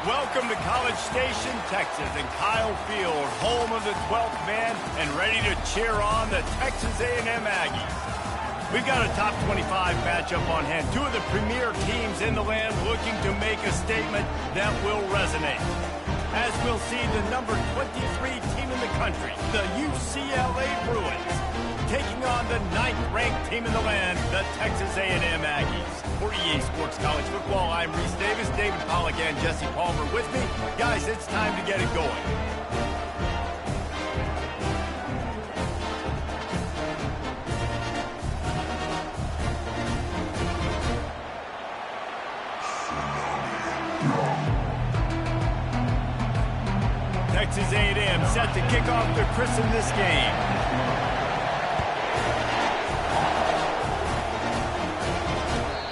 Welcome to College Station, Texas, and Kyle Field, home of the 12th man, and ready to cheer on the Texas A&M Aggies. We've got a top 25 matchup on hand. Two of the premier teams in the land looking to make a statement that will resonate. As we'll see, the number 23 team in the country, the UCLA Bruins, taking on the 9th-ranked team in the land, the Texas A&M Aggies. For EA Sports College Football, I'm Reese Davis, David Pollack, and Jesse Palmer with me. Guys, it's time to get it going. Texas A&M set to kick off to christen this game.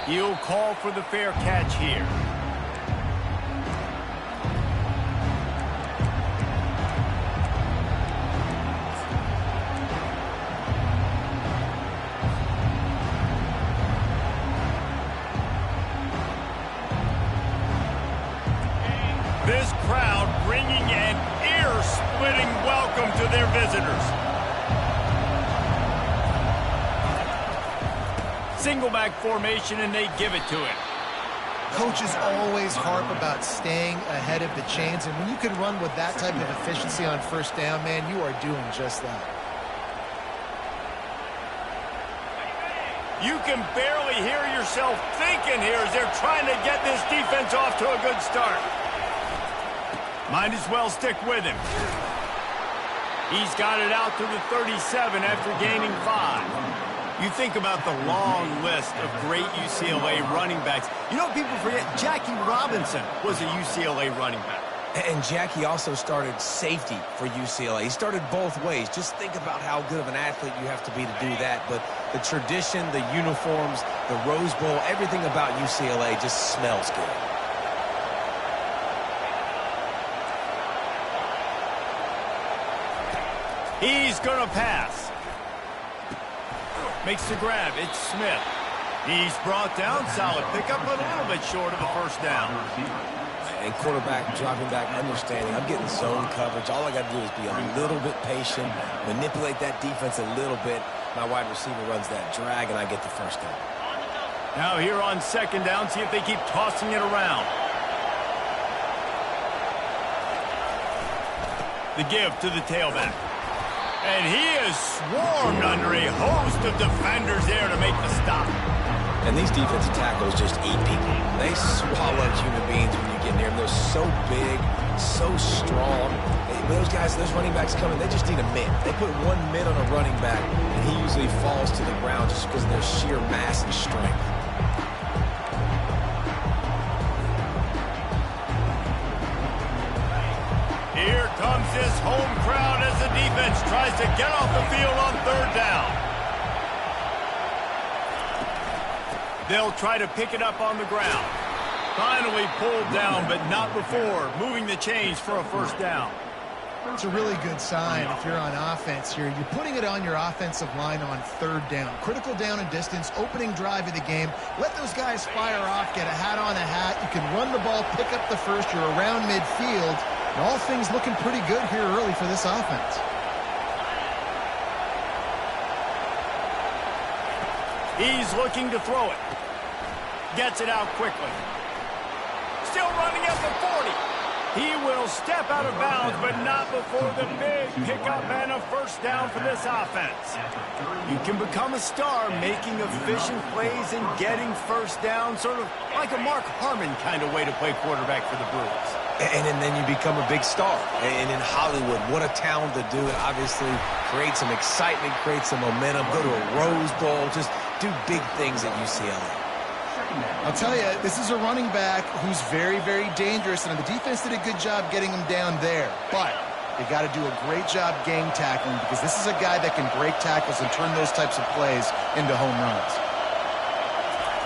He'll call for the fair catch here. This crowd bringing an ear-splitting welcome to their visitors. Single back formation, and they give it to him. Coaches always harp about staying ahead of the chains, and when you can run with that type of efficiency on first down, man, you are doing just that. You can barely hear yourself thinking here as they're trying to get this defense off to a good start. Might as well stick with him. He's got it out to the 37 after gaining 5. You think about the long list of great UCLA running backs. You know, people forget Jackie Robinson was a UCLA running back. And Jackie also started safety for UCLA. He started both ways. Just think about how good of an athlete you have to be to do that. But the tradition, the uniforms, the Rose Bowl, everything about UCLA just smells good. He's going to pass. Makes the grab. It's Smith. He's brought down. Solid pickup, but a little bit short of the first down. And quarterback dropping back, understanding I'm getting zone coverage. All I got to do is be a little bit patient, manipulate that defense a little bit. My wide receiver runs that drag, and I get the first down. Now here on second down, see if they keep tossing it around. The give to the tailback. And he is swarmed under a host of defenders there to make the stop. And these defensive tackles just eat people. They swallow human beings when you get near them. They're so big, so strong. Those guys, those running backs coming, they just need a mid. They put one mid on a running back, and he usually falls to the ground just because of their sheer mass and strength. Here comes this home crowd as the defense tries to get off the field on third down. They'll try to pick it up on the ground. Finally pulled down, but not before moving the chains for a first down. It's a really good sign if you're on offense here. You're putting it on your offensive line on third down. Critical down and distance, opening drive of the game. Let those guys fire off, get a hat on a hat. You can run the ball, pick up the first. You're around midfield. And all things looking pretty good here early for this offense. He's looking to throw it. Gets it out quickly. Still running at the 40. He will step out of bounds, but not before the big pickup and a first down for this offense. You can become a star making efficient plays and getting first down, sort of like a Mark Harmon kind of way to play quarterback for the Bruins. And then you become a big star. And in Hollywood, what a town to do it. Obviously, create some excitement, create some momentum, go to a Rose Bowl, just do big things at UCLA. I'll tell you, this is a running back who's very, very dangerous, and the defense did a good job getting him down there. But they got to do a great job game tackling because this is a guy that can break tackles and turn those types of plays into home runs.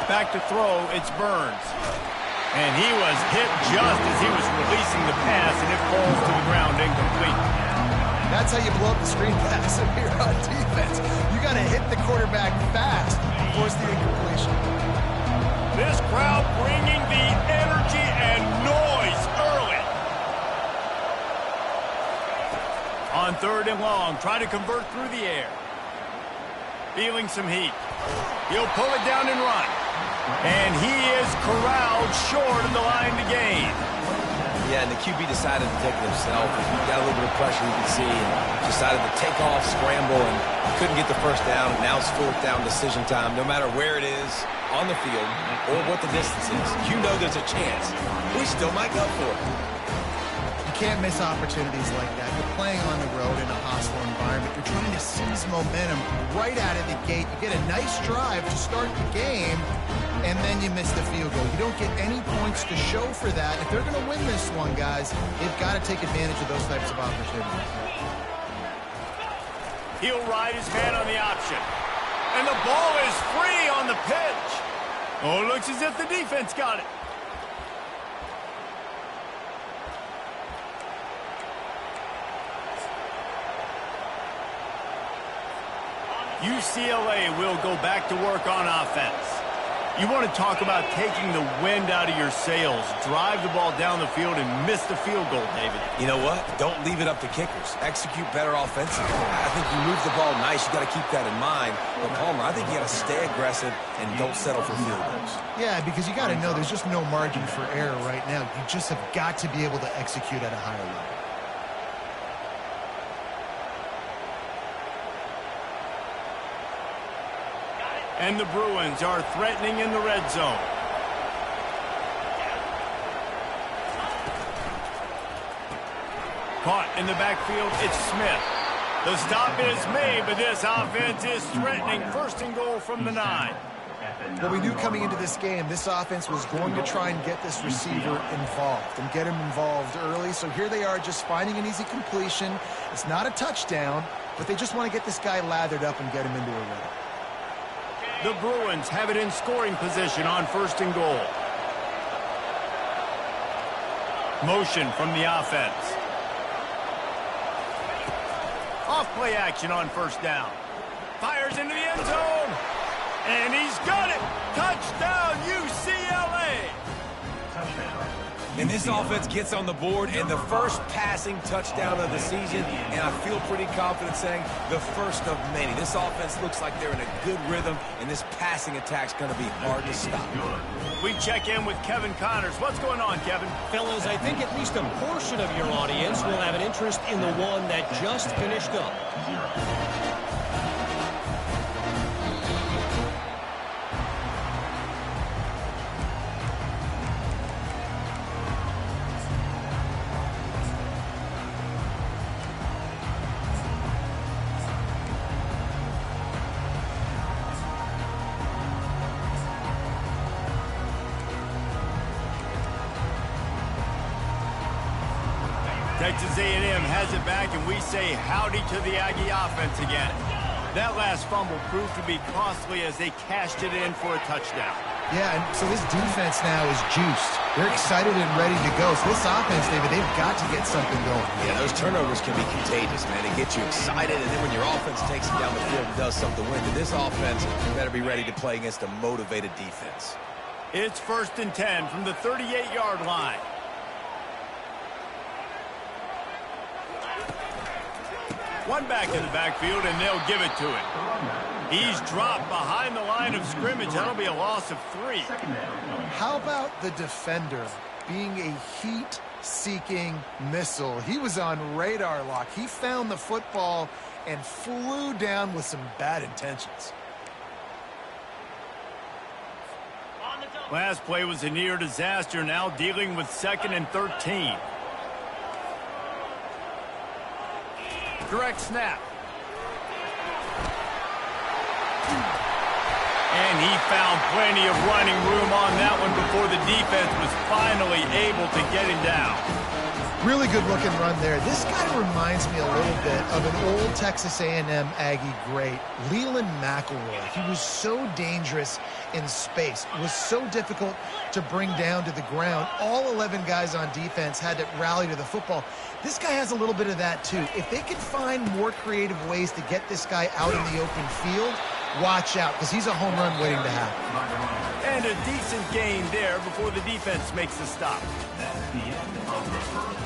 Back to throw, it's Burns. And he was hit just as he was releasing the pass, and it falls to the ground incomplete. That's how you blow up the screen pass if you're on defense. You got to hit the quarterback fast and force the incompletion. This crowd bringing the energy and noise early. 3rd and long. Try to convert through the air. Feeling some heat. He'll pull it down and run. And he is corralled short of the line to gain. Yeah, and the QB decided to take it himself. He got a little bit of pressure, you can see, and decided to take off, scramble, and couldn't get the first down. Now it's 4th down decision time. No matter where it is on the field or what the distance is, you know there's a chance. We still might go for it. You can't miss opportunities like that. You're playing on the road in a hostile environment. You're trying to seize momentum right out of the gate. You get a nice drive to start the game, and then you miss the field goal. You don't get any points to show for that. If they're going to win this one, guys, they've got to take advantage of those types of opportunities. He'll ride his man on the option. And the ball is free on the pitch. Oh, it looks as if the defense got it. UCLA will go back to work on offense. You want to talk about taking the wind out of your sails. Drive the ball down the field and miss the field goal, David. You know what? Don't leave it up to kickers. Execute better offensively. I think you move the ball nice. You got to keep that in mind. But Palmer, I think you got to stay aggressive and don't settle for field goals. Yeah, because you got to know there's just no margin for error right now. You just have got to be able to execute at a higher level. And the Bruins are threatening in the red zone. Caught in the backfield, it's Smith. The stop is made, but this offense is threatening. 1st and goal from the 9. Well, we knew coming into this game, this offense was going to try and get this receiver involved and get him involved early. So here they are just finding an easy completion. It's not a touchdown, but they just want to get this guy lathered up and get him into a rhythm. The Bruins have it in scoring position on 1st and goal. Motion from the offense. Off play action on 1st down. Fires into the end zone. And he's got it. Touchdown, UCLA. And this offense gets on the board, and the first passing touchdown of the season, and I feel pretty confident saying the first of many. This offense looks like they're in a good rhythm, and this passing attack's going to be hard to stop. We check in with Kevin Connors. What's going on, Kevin? Fellas, I think at least a portion of your audience will have an interest in the one that just finished up. Texas A&M has it back, and we say howdy to the Aggie offense again. That last fumble proved to be costly as they cashed it in for a touchdown. Yeah, and so this defense now is juiced. They're excited and ready to go. So this offense, David, they've got to get something going. Yeah, those turnovers can be contagious, man. They get you excited, and then when your offense takes it down the field and does something to win, then this offense better be ready to play against a motivated defense. It's 1st and 10 from the 38-yard line. One back in the backfield, and they'll give it to him. He's dropped behind the line of scrimmage. That'll be a loss of 3. How about the defender being a heat-seeking missile? He was on radar lock. He found the football and flew down with some bad intentions. Last play was a near disaster, now dealing with 2nd and 13. Direct snap. And he found plenty of running room on that one before the defense was finally able to get him down. Really good looking run there. This guy reminds me a little bit of an old Texas A&M Aggie great, Leland McElroy. He was so dangerous in space. It was so difficult to bring down to the ground. All 11 guys on defense had to rally to the football. This guy has a little bit of that too. If they can find more creative ways to get this guy out in the open field, watch out, because he's a home run waiting to happen. And a decent gain there before the defense makes the stop. That's the end of the first quarter.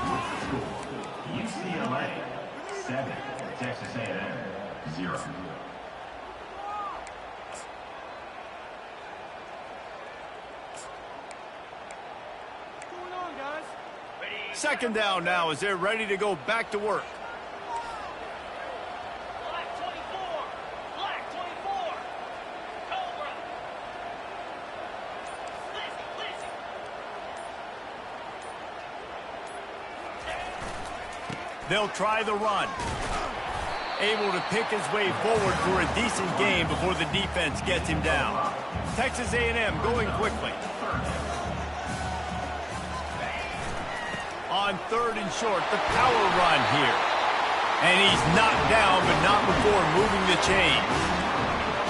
With the score, UCLA 7, Texas A&M 0. Second down now as they're ready to go back to work. Black 24. Black 24. Cobra. Listen. They'll try the run. Able to pick his way forward for a decent gain before the defense gets him down. Texas A&M going quickly. On third and short, the power run here. And he's knocked down, but not before moving the chains.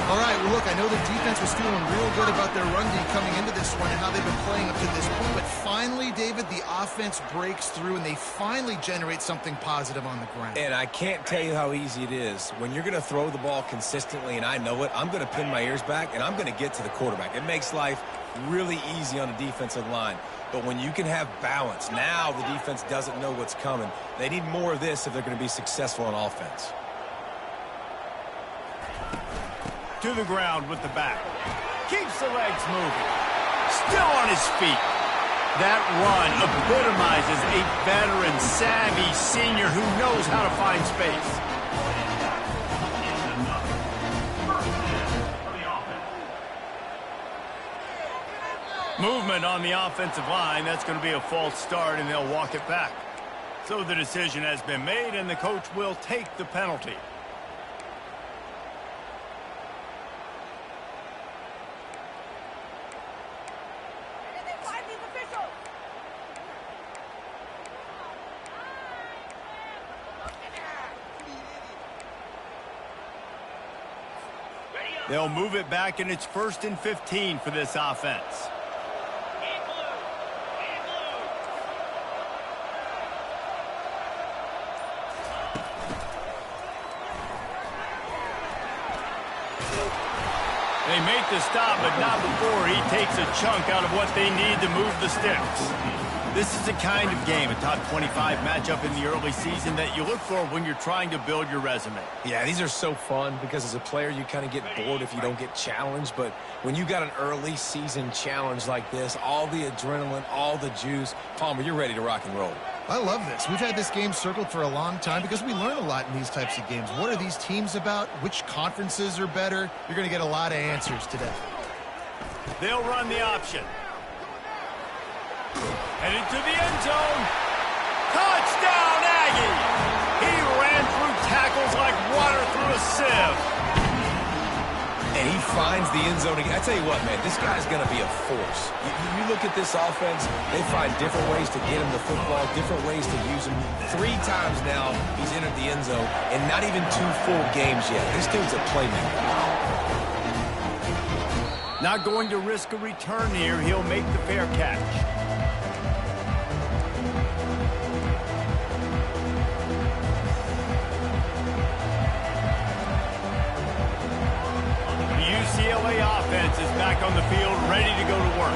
All right, well, look, I know the defense was feeling real good about their run D coming into this one and how they've been playing up to this point. But finally, David, the offense breaks through and they finally generate something positive on the ground. And I can't tell you how easy it is. When you're going to throw the ball consistently, and I know it, I'm going to pin my ears back, and I'm going to get to the quarterback. It makes life really easy on the defensive line. But when you can have balance, now the defense doesn't know what's coming. They need more of this if they're going to be successful on offense. To the ground with the back. Keeps the legs moving. Still on his feet. That run epitomizes a veteran, savvy senior who knows how to find space. Movement on the offensive line. That's going to be a false start, and they'll walk it back. So the decision has been made, and the coach will take the penalty. They'll move it back, and it's 1st and 15 for this offense. They make the stop, but not before he takes a chunk out of what they need to move the sticks. This is the kind of game, a top 25 matchup in the early season, that you look for when you're trying to build your resume. Yeah, these are so fun because as a player, you kind of get bored if you don't get challenged. But when you got an early season challenge like this, all the adrenaline, all the juice, Palmer, you're ready to rock and roll. I love this. We've had this game circled for a long time because we learn a lot in these types of games. What are these teams about? Which conferences are better? You're going to get a lot of answers today. They'll run the option. And into the end zone. Touchdown, Aggie! He ran through tackles like water through a sieve. And he finds the end zone again. I tell you what, man, this guy's going to be a force. You look at this offense, they find different ways to get him the football, different ways to use him. 3 times now he's entered the end zone, and not even 2 full games yet. This dude's a playmaker. Not going to risk a return here. He'll make the fair catch. UCLA offense is back on the field, ready to go to work.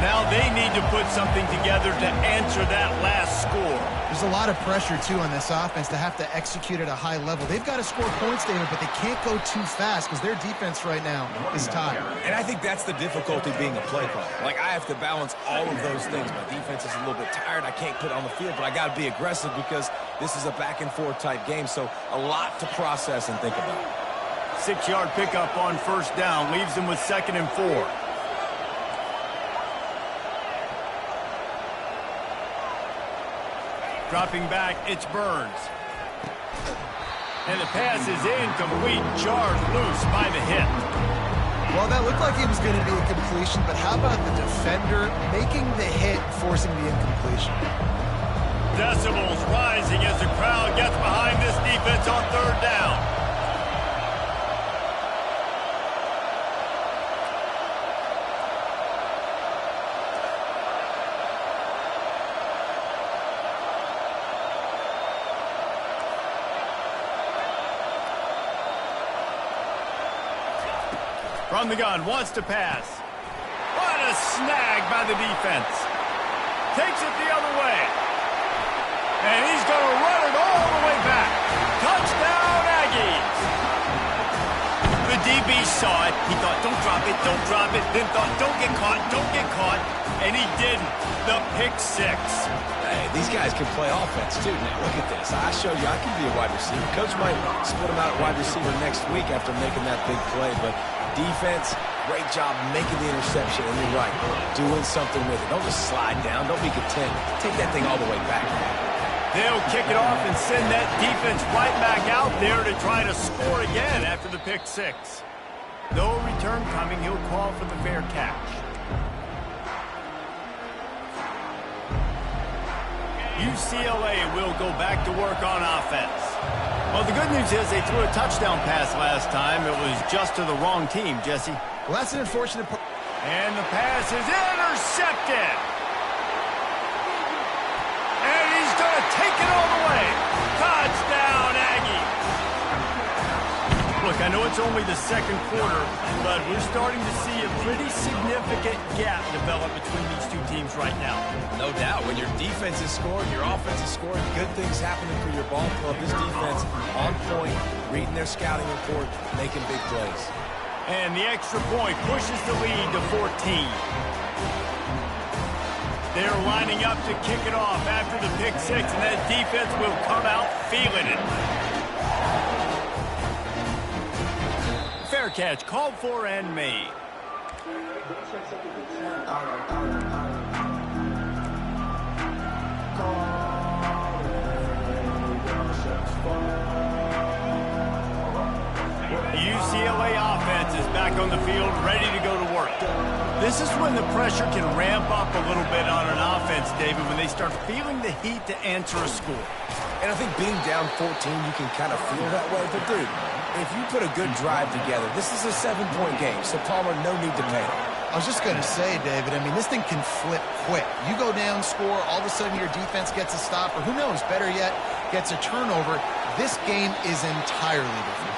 Now they need to put something together to answer that last score. There's a lot of pressure, too, on this offense to have to execute at a high level. They've got to score points, David, but they can't go too fast because their defense right now is tired. And I think that's the difficulty being a play caller. Like, I have to balance all of those things. My defense is a little bit tired. I can't put it on the field, but I got to be aggressive because this is a back-and-forth type game, so a lot to process and think about. 6-yard pickup on 1st down leaves them with 2nd and 4. Dropping back, it's Burns. And the pass is incomplete, jarred loose by the hit. Well, that looked like it was going to be a completion, but how about the defender making the hit, forcing the incompletion? Decibels rising as the crowd gets behind this defense on 3rd down. From the gun, wants to pass. What a snag by the defense. Takes it the other way. And he's going to run it all the way back. He saw it. He thought, don't drop it, don't drop it. Then thought, don't get caught, don't get caught. And he didn't. The pick six. Hey, these guys can play offense, too. Now, look at this. I showed you I can be a wide receiver. Coach might split him out at wide receiver next week after making that big play. But defense, great job making the interception. And you're right, doing something with it. Don't just slide down. Don't be content. Take that thing all the way back. They'll kick it off and send that defense right back out there to try to score again after the pick six. No return coming. He'll call for the fair catch. UCLA will go back to work on offense. Well, the good news is they threw a touchdown pass last time. It was just to the wrong team, Jesse. Well, that's an unfortunate part. And the pass is intercepted. And he's going to take it all the way. Touchdown, Aggie. Look, I know it's only the second quarter, but we're starting to see a pretty significant gap develop between these two teams right now. No doubt. When your defense is scoring, your offense is scoring, good things happening for your ball club. This defense on point, reading their scouting report, making big plays. And the extra point pushes the lead to 14. They're lining up to kick it off after the pick six, and that defense will come out feeling it. Fair catch called for and made. The UCLA offense is back on the field, ready to go to work. This is when the pressure can ramp up a little bit on an offense, David, when they start feeling the heat to answer a score. And I think being down 14, you can kind of feel that way. But, dude, if you put a good drive together, this is a 7-point game, so Palmer, no need to panic. I was just going to say, David, I mean, this thing can flip quick. You go down, score, all of a sudden your defense gets a stop, or who knows, better yet, gets a turnover. This game is entirely different.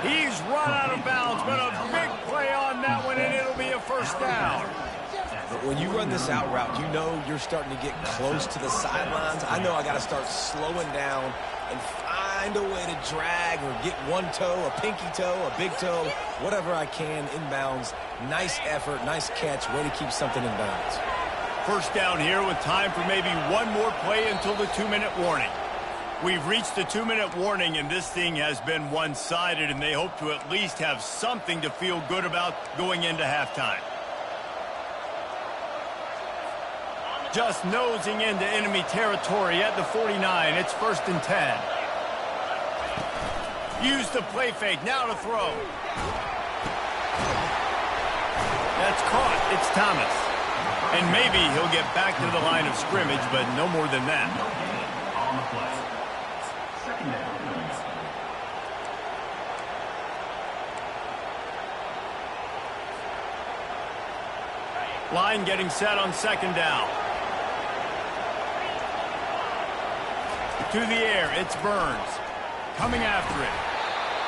He's run out of bounds, but a big play on that one, and it'll be a first down. But when you run this out route, you know you're starting to get close to the sidelines. I know I got to start slowing down and find a way to drag or get one toe, a pinky toe, a big toe, whatever I can inbounds. Nice effort, nice catch, way to keep something in bounds. First down here with time for maybe one more play until the 2-minute warning. We've reached the 2-minute warning, and this thing has been one-sided, and they hope to at least have something to feel good about going into halftime. Just nosing into enemy territory at the 49. It's 1st and 10. Use the play fake. Now to throw. That's caught. It's Thomas. And maybe he'll get back to the line of scrimmage, but no more than that. On the play. Second down. Line getting set on 2nd down. To the air, it's Burns. Coming after it.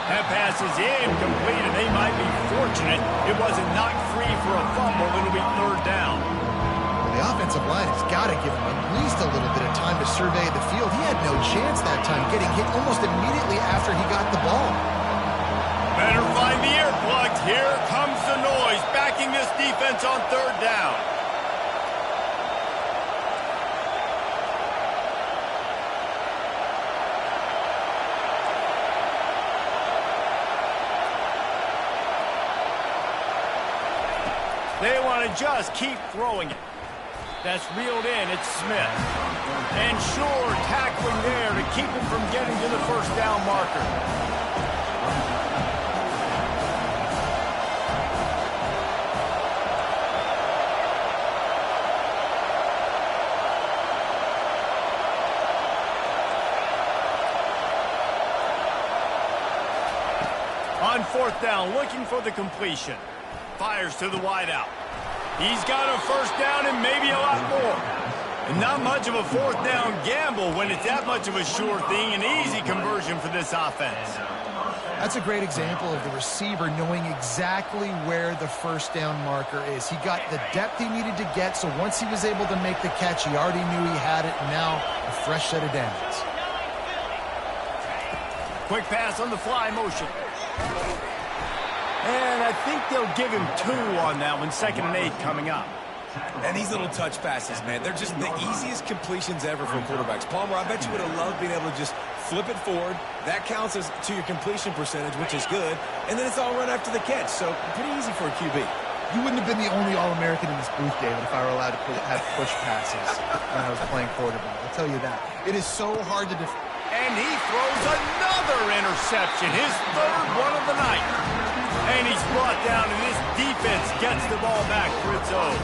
That pass is incomplete, and they might be fortunate it wasn't knocked free for a fumble. It'll be 3rd down. Well, the offensive line has got to give him at least a little bit of time to survey the field. He had no chance that time, getting hit almost immediately after he got the ball. Better find the earplugs. Here comes the noise, backing this defense on 3rd down. They want to just keep throwing it. That's reeled in. It's Smith. And sure, tackling there to keep him from getting to the 1st down marker. On 4th down, looking for the completion. Fires to the wideout. He's got a 1st down and maybe a lot more. And not much of a 4th down gamble when it's that much of a sure thing. An easy conversion for this offense. That's a great example of the receiver knowing exactly where the 1st down marker is. He got the depth he needed to get, so once he was able to make the catch, he already knew he had it, and now a fresh set of downs. Quick pass on the fly motion. And I think they'll give him 2 on that one, 2nd and 8 coming up. And these little touch passes, man, they're just the easiest completions ever for quarterbacks. Palmer, I bet you would have loved being able to just flip it forward. That counts as to your completion percentage, which is good. And then it's all run after the catch, so pretty easy for a QB. You wouldn't have been the only All-American in this booth, David, if I were allowed to have push passes when I was playing quarterback. I'll tell you that. It is so hard to defend. And he throws another interception, his 3rd one of the night. And he's brought down, and this defense gets the ball back for its own.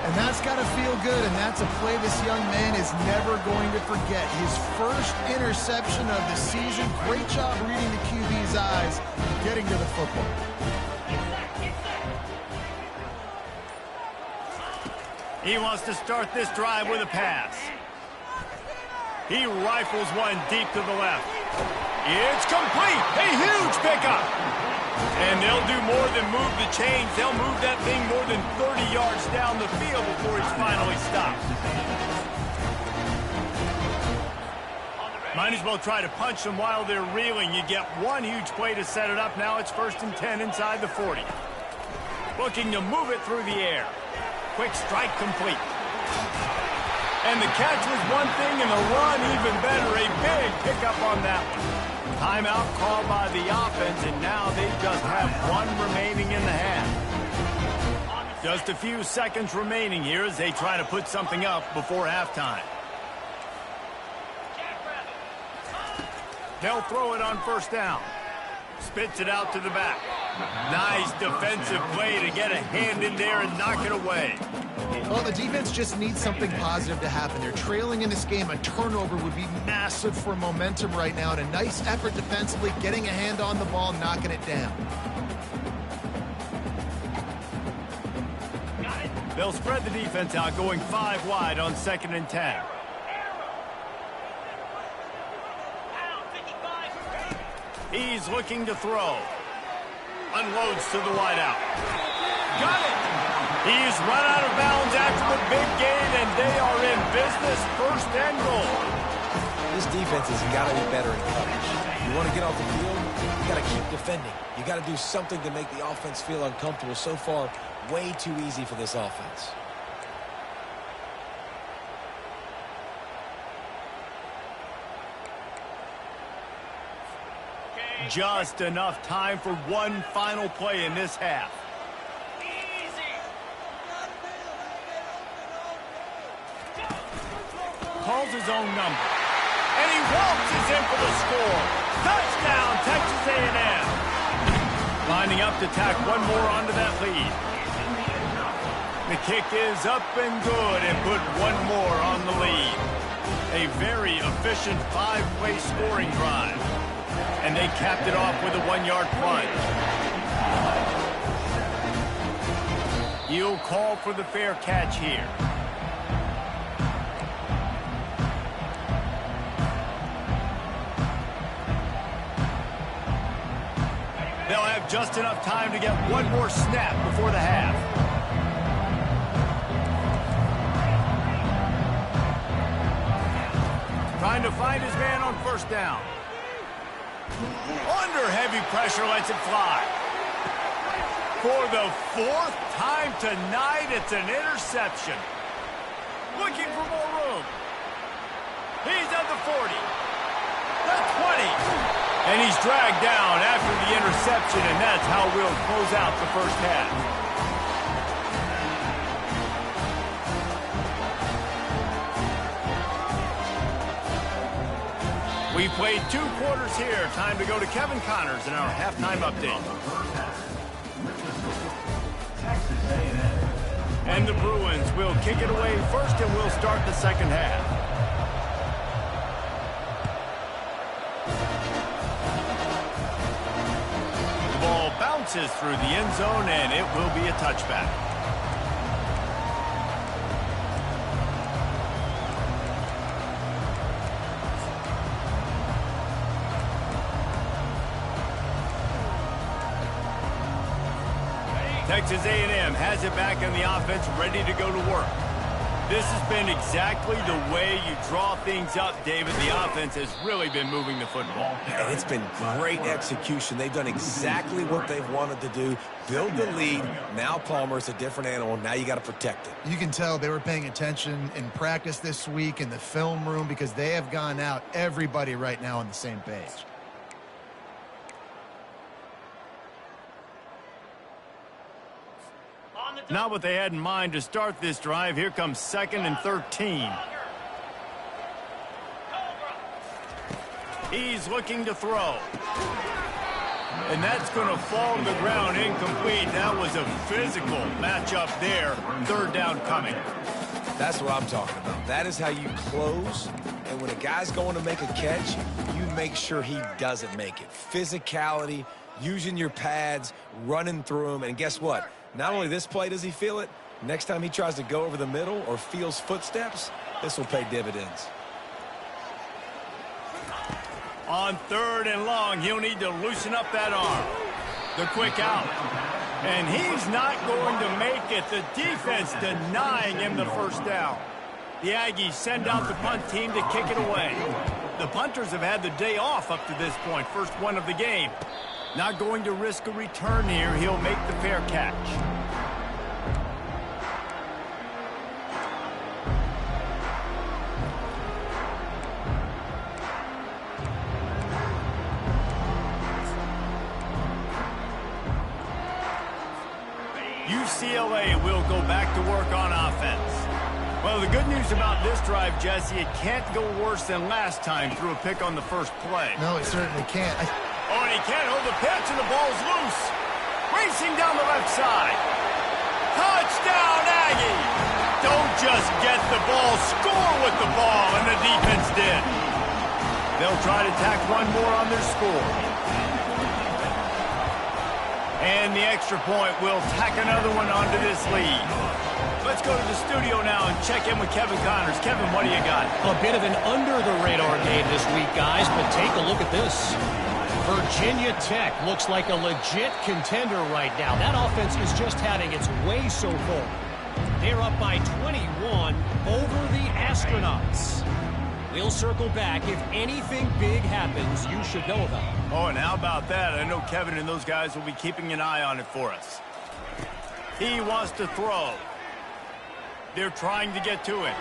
And that's got to feel good, and that's a play this young man is never going to forget. His first interception of the season. Great job reading the QB's eyes, getting to the football. He wants to start this drive with a pass. He rifles one deep to the left. It's complete. A huge pickup. And they'll do more than move the chains. They'll move that thing more than 30 yards down the field before he's finally stopped. Might as well try to punch them while they're reeling. You get one huge play to set it up. Now it's 1st and 10 inside the 40. Looking to move it through the air. Quick strike complete. And the catch was one thing and the run even better. A big pickup on that one. Timeout called by the offense, and now they just have 1 remaining in the half. Just a few seconds remaining here as they try to put something up before halftime. They'll throw it on 1st down. Spits it out to the back. Nice defensive play to get a hand in there and knock it away. Well, the defense just needs something positive to happen. They're trailing in this game. A turnover would be massive for momentum right now. And a nice effort defensively, getting a hand on the ball, knocking it down. They'll spread the defense out, going 5 wide on 2nd and 10. He's looking to throw. Unloads to the wideout. Got it! He's run out of bounds after the big gain, and they are in business, 1st and goal. This defense has got to be better in coverage. You want to get off the field, you got to keep defending. You got to do something to make the offense feel uncomfortable. So far, way too easy for this offense. Just enough time for one final play in this half. Calls his own number. And he waltzes in for the score. Touchdown, Texas A&M. Lining up to tack one more onto that lead. The kick is up and good and put one more on the lead. A very efficient 5-play scoring drive. And they capped it off with a 1-yard plunge. You'll call for the fair catch here. They'll have just enough time to get one more snap before the half. Trying to find his man on 1st down. Under heavy pressure, lets it fly. For the 4th time tonight, it's an interception. Looking for more room. He's at the 40. The 20. And he's dragged down after the interception, and that's how we'll close out the 1st half. We played 2 quarters here. Time to go to Kevin Connors in our halftime update. And the Bruins will kick it away first, and we'll start the 2nd half. The ball bounces through the end zone, and it will be a touchback. Texas A&M has it back in the offense, ready to go to work. This has been exactly the way you draw things up, David. The offense has really been moving the football. And it's been great execution. They've done exactly what they've wanted to do. Build the lead. Now Palmer's a different animal. Now you got to protect it. You can tell they were paying attention in practice this week in the film room because they have gone out, everybody right now on the same page. Not what they had in mind to start this drive. Here comes 2nd and 13. He's looking to throw. And that's going to fall to the ground incomplete. That was a physical matchup there. 3rd down coming. That's what I'm talking about. That is how you close. And when a guy's going to make a catch, you make sure he doesn't make it. Physicality, using your pads, running through them. And guess what? Not only this play does he feel it, next time he tries to go over the middle or feels footsteps, this will pay dividends. On 3rd and long, he'll need to loosen up that arm. The quick out. And he's not going to make it. The defense denying him the 1st down. The Aggies send out the punt team to kick it away. The punters have had the day off up to this point. First one of the game. Not going to risk a return here. He'll make the fair catch. UCLA will go back to work on offense. Well, the good news about this drive, Jesse, it can't go worse than last time through a pick on the first play. No, it certainly can't. Oh, and he can't hold the pitch, and the ball's loose. Racing down the left side. Touchdown, Aggie! Don't just get the ball, score with the ball, and the defense did. They'll try to tack one more on their score. And the extra point will tack another one onto this lead. Let's go to the studio now and check in with Kevin Connors. Kevin, what do you got? A bit of an under-the-radar game this week, guys, but take a look at this. Virginia Tech looks like a legit contender right now. That offense is just having its way so far. They're up by 21 over the Astronauts. We'll circle back. If anything big happens, you should know about it. Oh, and how about that? I know Kevin and those guys will be keeping an eye on it for us. He wants to throw. They're trying to get to it.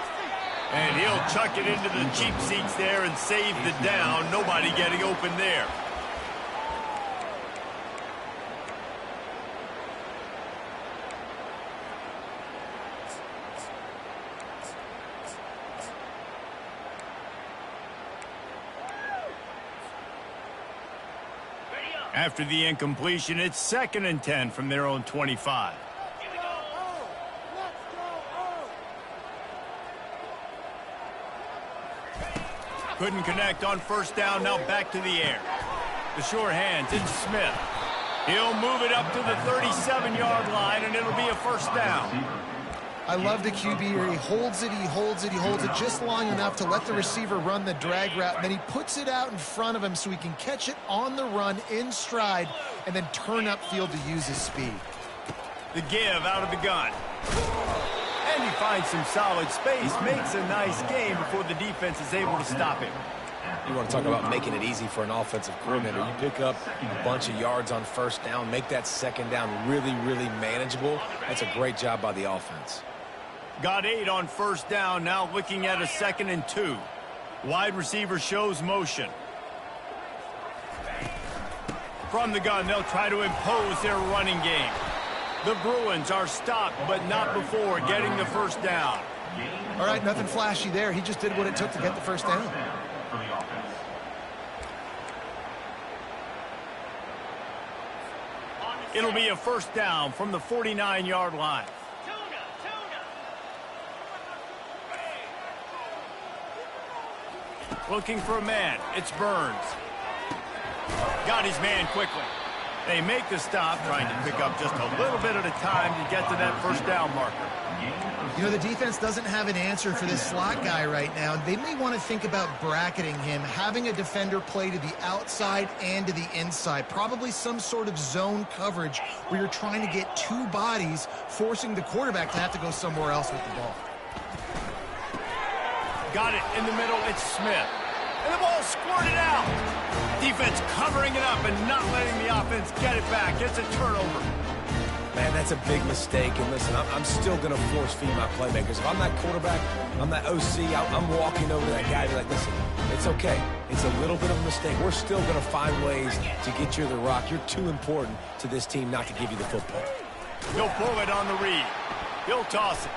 And he'll chuck it into the cheap seats there and save the down. Nobody getting open there. After the incompletion, it's 2nd and 10 from their own 25. Couldn't connect on 1st down, now back to the air. The short hands, it's Smith. He'll move it up to the 37-yard line, and it'll be a 1st down. I love the QB here. He holds it, he holds it, he holds it just long enough to let the receiver run the drag route. And then he puts it out in front of him so he can catch it on the run in stride and then turn upfield to use his speed. The give out of the gun. And he finds some solid space, makes a nice game before the defense is able to stop him. You want to talk about making it easy for an offensive coordinator. You pick up a bunch of yards on 1st down, make that 2nd down really, really manageable. That's a great job by the offense. Got 8 on 1st down, now looking at a 2nd and 2. Wide receiver shows motion. From the gun, they'll try to impose their running game. The Bruins are stopped, but not before getting the 1st down. All right, nothing flashy there. He just did what it took to get the 1st down. It'll be a 1st down from the 49-yard line. Looking for a man. It's Burns. Got his man quickly. They make the stop, trying to pick up just a little bit at a time to get to that 1st down marker. You know, the defense doesn't have an answer for this slot guy right now. They may want to think about bracketing him, having a defender play to the outside and to the inside. Probably some sort of zone coverage where you're trying to get 2 bodies, forcing the quarterback to have to go somewhere else with the ball. got it in the middle. It's Smith. And the ball squirted out. Defense covering it up and not letting the offense get it back. It's a turnover. Man, that's a big mistake. And listen, I'm still going to force feed my playmakers. If I'm that quarterback, I'm that OC, I'm walking over to that guy and be like, listen, it's okay. It's a little bit of a mistake. We're still going to find ways to get you the rock. You're too important to this team not to give you the football. He'll pull it on the read. He'll toss it.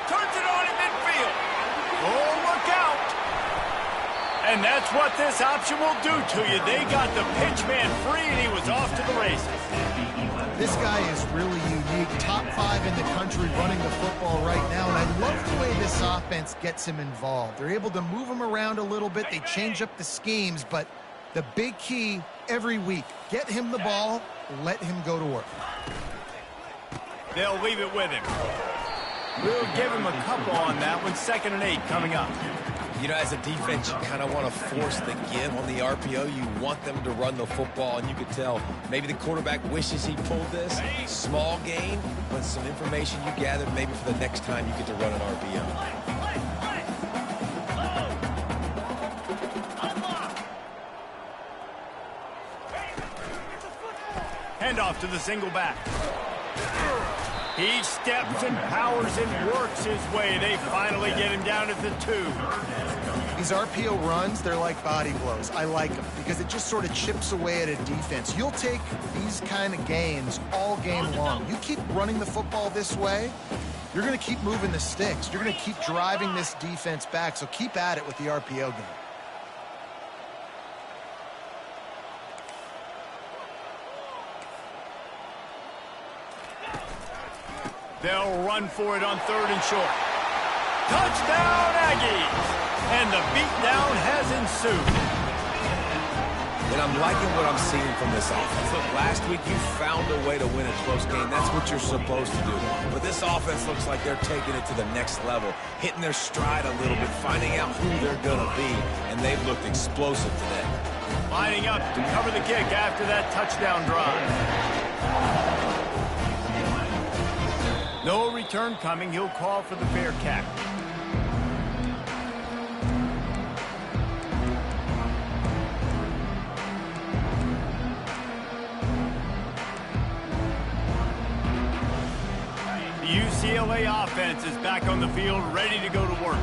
Turns it on in midfield. Oh, look out. And that's what this option will do to you. They got the pitch man free, and he was off to the races. This guy is really unique. Top 5 in the country running the football right now, and I love the way this offense gets him involved. They're able to move him around a little bit. They change up the schemes, but the big key every week, get him the ball, let him go to work. They'll leave it with him. We'll give him a couple on that one. 2nd and 8 coming up. You know, as a defense, you kind of want to force the give on the RPO. You want them to run the football, and you could tell maybe the quarterback wishes he pulled this. Small gain, but some information you gathered maybe for the next time you get to run an RPO. Handoff to the single back. He steps and powers and works his way. They finally get him down at the 2. These RPO runs, they're like body blows. I like them because it just sort of chips away at a defense. You'll take these kind of gains all game long. You keep running the football this way, you're going to keep moving the sticks. You're going to keep driving this defense back, so keep at it with the RPO game. They'll run for it on 3rd and short. Touchdown, Aggies! And the beatdown has ensued. And I'm liking what I'm seeing from this offense. Look, last week you found a way to win a close game. That's what you're supposed to do. But this offense looks like they're taking it to the next level, hitting their stride a little bit, finding out who they're going to be, and they've looked explosive today. Lining up to cover the kick after that touchdown drive. No return coming. He'll call for the fair catch. The UCLA offense is back on the field, ready to go to work.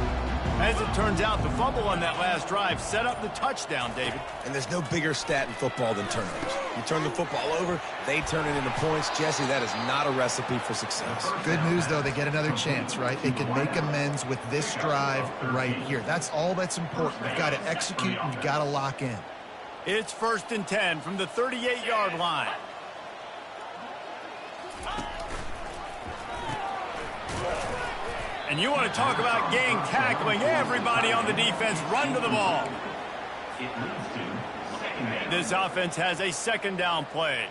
As it turns out, the fumble on that last drive set up the touchdown, David. And there's no bigger stat in football than turnovers. You turn the football over, they turn it into points. Jesse, that is not a recipe for success. Good news, though, they get another chance, right? They can make amends with this drive right here. That's all that's important. You've got to execute and you've got to lock in. It's 1st and 10 from the 38-yard line. And you want to talk about gang tackling. Everybody on the defense run to the ball. This offense has a 2nd down play.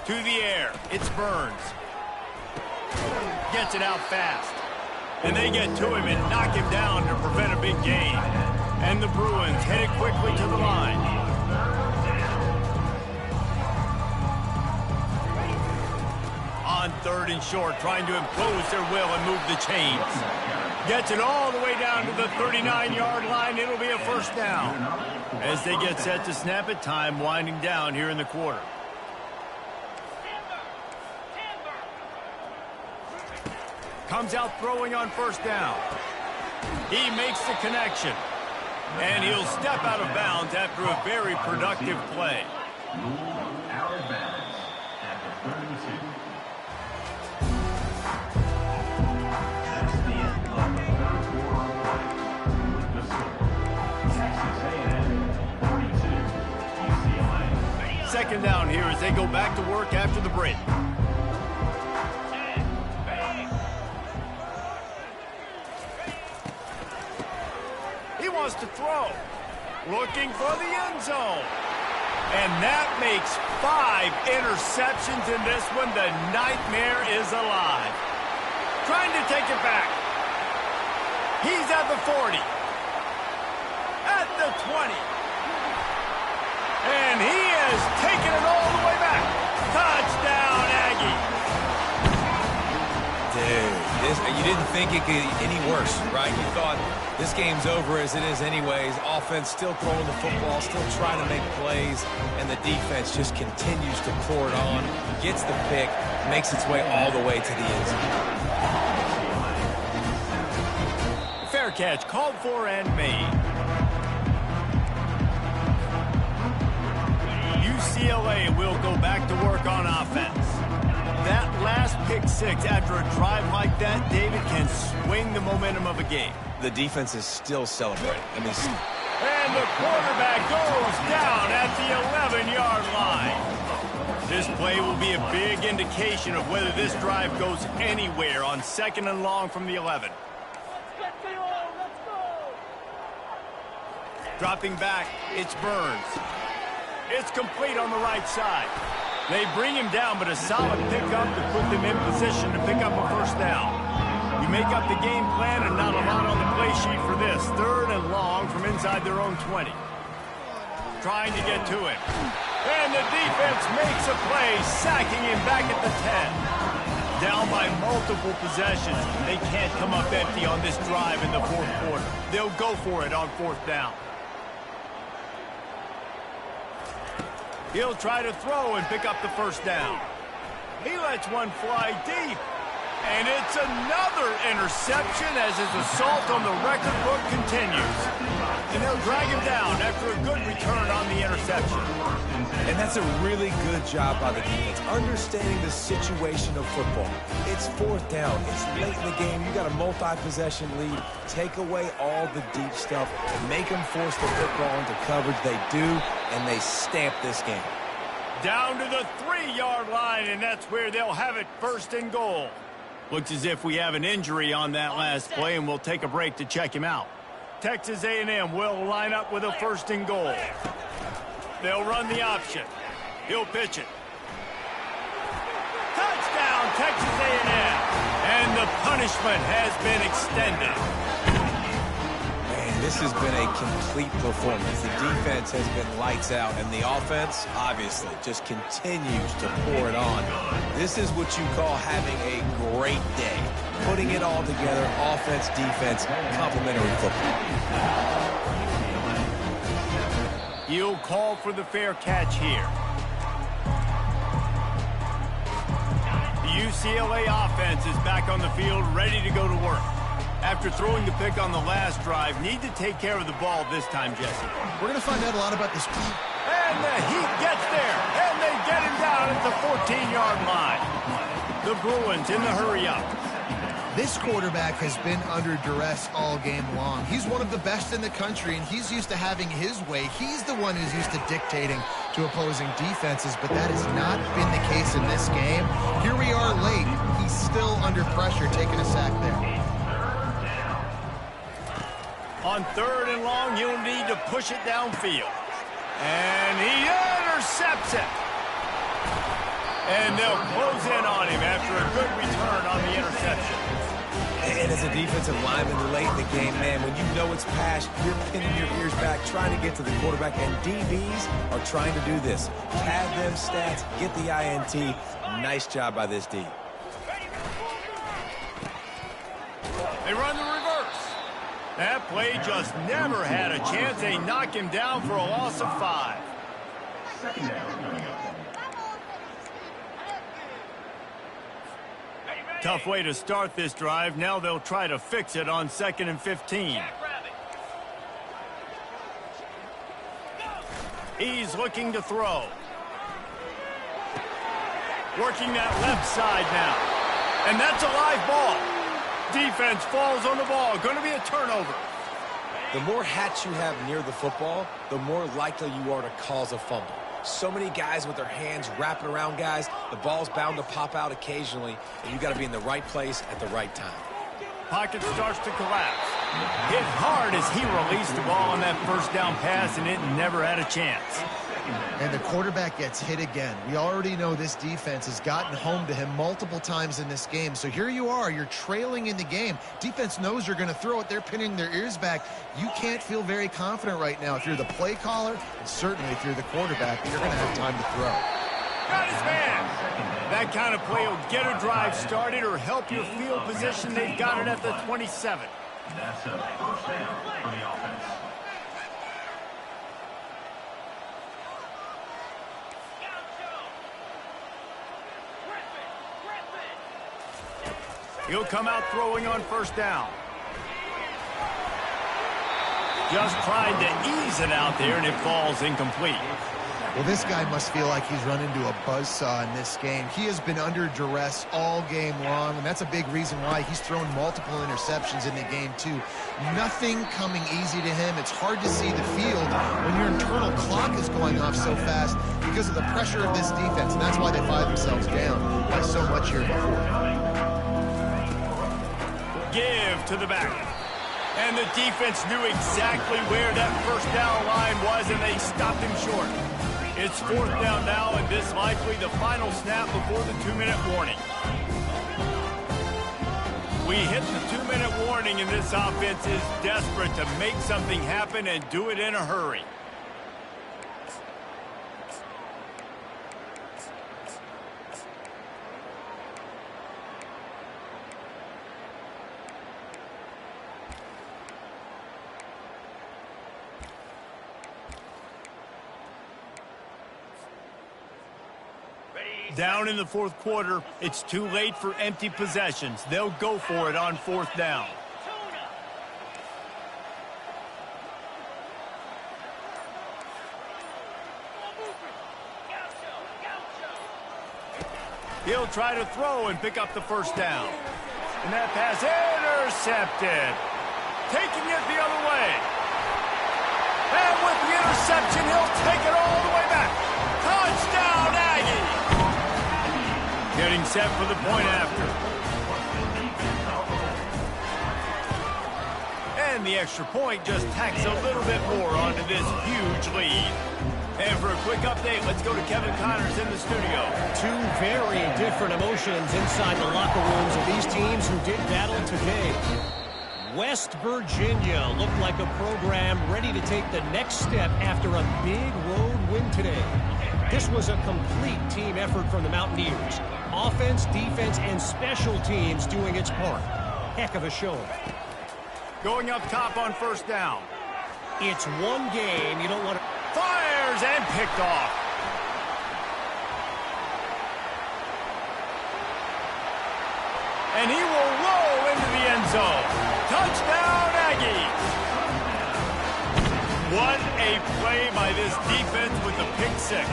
To the air. It's Burns. Gets it out fast. And they get to him and knock him down to prevent a big gain. And the Bruins headed quickly to the line. On 3rd and short, trying to impose their will and move the chains. Gets it all the way down to the 39-yard line. It'll be a 1st down. As they get set to snap it, time winding down here in the quarter. Comes out throwing on 1st down. He makes the connection. And he'll step out of bounds after a very productive play. Out of bounds at the 32. That's the end of the 3rd quarter play. With the score, Texas A&M 42, UCLA. 2nd down here as they go back to work after the break. He wants to throw. Looking for the end zone. And that makes 5 interceptions in this one. The nightmare is alive. Trying to take it back. He's at the 40. At the 20. And he has taken it all the way back. Touchdown, Aggie. Dude, is. You didn't think it could get any worse, right? You thought this game's over as it is anyways. Offense still throwing the football, still trying to make plays, and the defense just continues to pour it on, gets the pick, makes its way all the way to the end zone. Fair catch called for and made. UCLA will go back to work on offense. That last pick six after a drive like that, David, can swing the momentum of a game. The defense is still celebrating. And the quarterback goes down at the 11-yard line. This play will be a big indication of whether this drive goes anywhere on 2nd and long from the 11. Dropping back, it's Burns. It's complete on the right side. They bring him down, but a solid pickup to put them in position to pick up a first down. You make up the game plan and not a lot on the play sheet for this. 3rd and long from inside their own 20. Trying to get to him. And the defense makes a play, sacking him back at the 10. Down by multiple possessions. They can't come up empty on this drive in the 4th quarter. They'll go for it on 4th down. He'll try to throw and pick up the first down. He lets one fly deep. And it's another interception as his assault on the record book continues. And they'll drag him down after a good return on the interception. And that's a really good job by the defense, understanding the situation of football. It's 4th down. It's late in the game. You got a multi-possession lead. Take away all the deep stuff and make them force the football into coverage. They do, and they stamp this game. Down to the 3-yard line, and that's where they'll have it 1st and goal. Looks as if we have an injury on that last play, and we'll take a break to check him out. Texas A&M will line up with a 1st and goal. They'll run the option. He'll pitch it. Touchdown, Texas A&M. And the punishment has been extended. Man, this has been a complete performance. The defense has been lights out, and the offense, obviously, just continues to pour it on. This is what you call having a great day. Putting it all together, offense, defense, complementary football. He'll call for the fair catch here. The UCLA offense is back on the field, ready to go to work. After throwing the pick on the last drive, need to take care of the ball this time, Jesse. We're going to find out a lot about this. And the Heat gets there, and they get him down at the 14-yard line. The Bruins in the hurry-up. This quarterback has been under duress all game long. He's one of the best in the country, and he's used to having his way. He's the one who's used to dictating to opposing defenses, but that has not been the case in this game. Here we are late. He's still under pressure, taking a sack there. On 3rd and long, he'll need to push it downfield. And he intercepts it. And they'll close in on him after a good return on the interception. And as a defensive lineman late in the game, man, when you know it's passed, you're pinning your ears back, trying to get to the quarterback, and DBs are trying to do this. Pad them stats, get the INT. Nice job by this D. They run the reverse. That play just never had a chance. They knock him down for a loss of 5. 2nd down coming up. Tough way to start this drive. Now they'll try to fix it on 2nd and 15. He's looking to throw. Working that left side now. And that's a live ball. Defense falls on the ball. Going to be a turnover. The more hats you have near the football, the more likely you are to cause a fumble. So many guys with their hands wrapping around guys. The ball's bound to pop out occasionally, and you got to be in the right place at the right time. Pocket starts to collapse. Hit hard as he released the ball on that 1st down pass, and it never had a chance. And the quarterback gets hit again. We already know this defense has gotten home to him multiple times in this game. So here you are, you're trailing in the game. Defense knows you're going to throw it. They're pinning their ears back. You can't feel very confident right now if you're the play caller, and certainly if you're the quarterback, you're going to have time to throw. Got his man. That kind of play will get a drive started or help your field position. They've got it at the 27. That's a first down for the offense. He'll come out throwing on first down. Just tried to ease it out there, and it falls incomplete. Well, this guy must feel like he's run into a buzzsaw in this game. He has been under duress all game long, and that's a big reason why he's thrown multiple interceptions in the game, too. Nothing coming easy to him. It's hard to see the field when your internal clock is going off so fast because of the pressure of this defense, and that's why they find themselves down by so much here before. Give to the back. And the defense knew exactly where that first down line was, and they stopped him short. It's fourth down now, and this likely the final snap before the 2-minute warning. We hit the 2-minute warning, and this offense is desperate to make something happen and do it in a hurry. Down in the fourth quarter, it's too late for empty possessions. They'll go for it on fourth down. He'll try to throw and pick up the first down. And that pass intercepted. Taking it the other way. And with the interception, he'll take it all the way back. Touchdown, Aggie! Getting set for the point after. And the extra point just tacks a little bit more onto this huge lead. And for a quick update, let's go to Kevin Connors in the studio. Two very different emotions inside the locker rooms of these teams who did battle today. West Virginia looked like a program ready to take the next step after a big road win today. This was a complete team effort from the Mountaineers. Offense, defense, and special teams doing its part. Heck of a show. Going up top on first down. It's one game you don't want to... Fires and picked off. And he will roll into the end zone. Touchdown, Aggies. What a play by this defense with the pick six.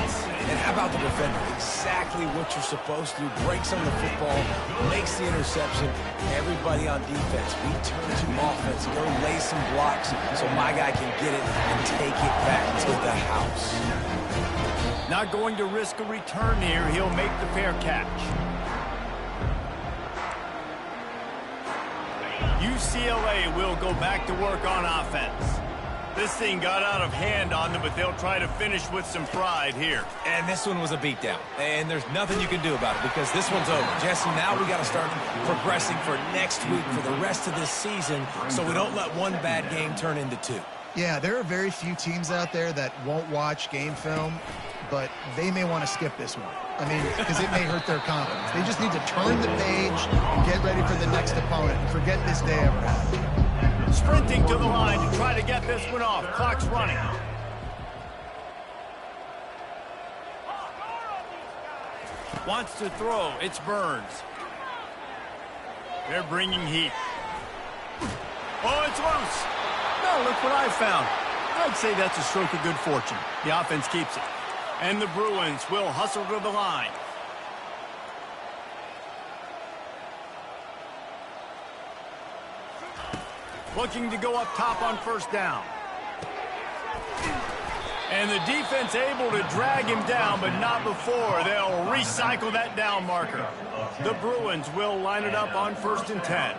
And how about the defender? Exactly what you're supposed to do. Breaks on the football, makes the interception. Everybody on defense, we turn to offense. Go lay some blocks so my guy can get it and take it back to the house. Not going to risk a return here. He'll make the fair catch. UCLA will go back to work on offense. This thing got out of hand on them, but they'll try to finish with some pride here. And this one was a beatdown. And there's nothing you can do about it because this one's over. Jesse, now we got to start progressing for next week for the rest of this season so we don't let one bad game turn into two. Yeah, there are very few teams out there that won't watch game film, but they may want to skip this one. I mean, because it may hurt their confidence. They just need to turn the page and get ready for the next opponent and forget this day ever happened. Sprinting to the line to try to get this one off. Clock's running. Wants to throw. It's Burns. They're bringing heat. Oh, it's loose. No, look what I found. I'd say that's a stroke of good fortune. The offense keeps it. And the Bruins will hustle to the line. Looking to go up top on first down. And the defense able to drag him down, but not before. They'll recycle that down marker. The Bruins will line it up on 1st and 10.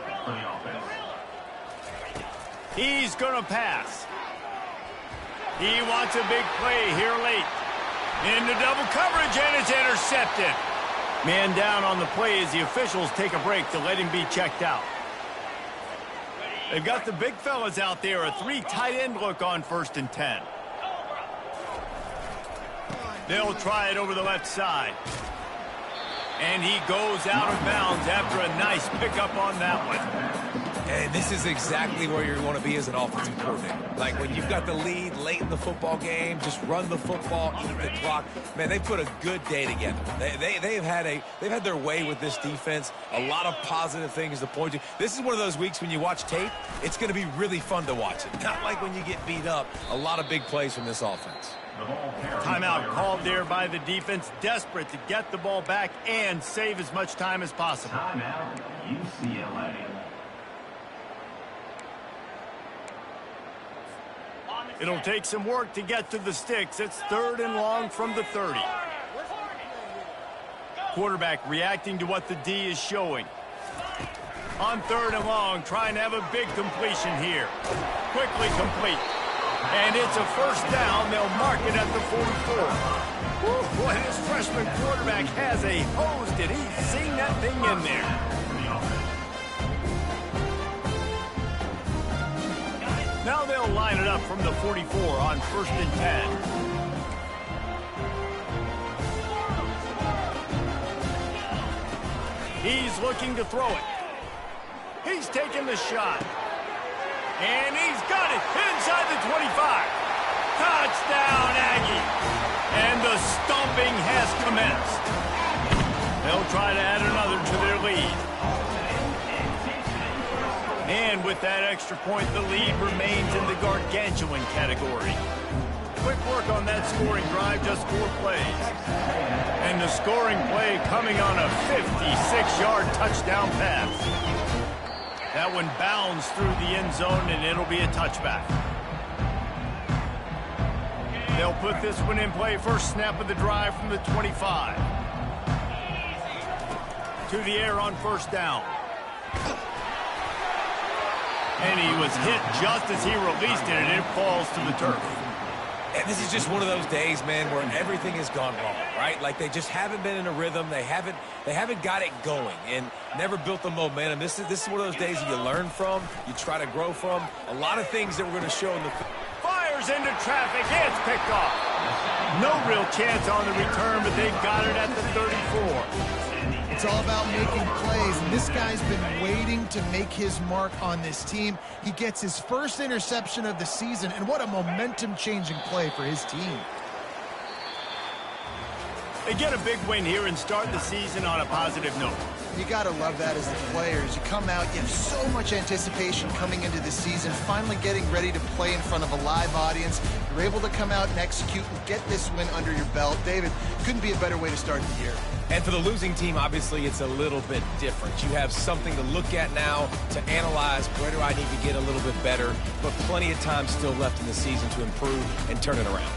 He's going to pass. He wants a big play here late. Into double coverage, and it's intercepted. Man down on the play as the officials take a break to let him be checked out. They've got the big fellas out there, a 3 tight end look on 1st and 10. They'll try it over the left side. And he goes out of bounds after a nice pickup on that one. And this is exactly where you want to be as an offensive coordinator. Like when you've got the lead late in the football game, just run the football, eat the clock. Man, they put a good day together. They've had their way with this defense. A lot of positive things to point to. This is one of those weeks when you watch tape, it's going to be really fun to watch it. Not like when you get beat up. A lot of big plays from this offense. Timeout called there by the defense, desperate to get the ball back and save as much time as possible. Timeout, UCLA. It'll take some work to get to the sticks. It's 3rd and long from the 30. Quarterback reacting to what the D is showing. On 3rd and long, trying to have a big completion here. Quickly complete. And it's a first down. They'll mark it at the 44. Woo, boy, this freshman quarterback has a hose. Did he sing that thing in there? Now they'll line it up from the 44 on 1st and 10. He's looking to throw it. He's taking the shot. And he's got it inside the 25. Touchdown, Aggie. And the stomping has commenced. They'll try to add another to their lead. And with that extra point, the lead remains in the gargantuan category. Quick work on that scoring drive, just 4 plays. And the scoring play coming on a 56-yard touchdown pass. That one bounds through the end zone, and it'll be a touchback. They'll put this one in play. First snap of the drive from the 25. To the air on 1st down. And he was hit just as he released it, and it falls to the turf. And this is just one of those days, man, where everything has gone wrong, right? Like they just haven't been in a rhythm. They haven't got it going and never built the momentum. This is one of those days that you learn from, you try to grow from. A lot of things that we're going to show in the... Fires into traffic. It's picked off. No real chance on the return, but they've got it at the 34. It's all about making plays, and this guy's been waiting to make his mark on this team. He gets his first interception of the season, and what a momentum-changing play for his team. They get a big win here and start the season on a positive note. You got to love that as the players. You come out, you have so much anticipation coming into the season, finally getting ready to play in front of a live audience. You're able to come out and execute and get this win under your belt. David, couldn't be a better way to start the year. And for the losing team, obviously, it's a little bit different. You have something to look at now, to analyze, where do I need to get a little bit better, but plenty of time still left in the season to improve and turn it around.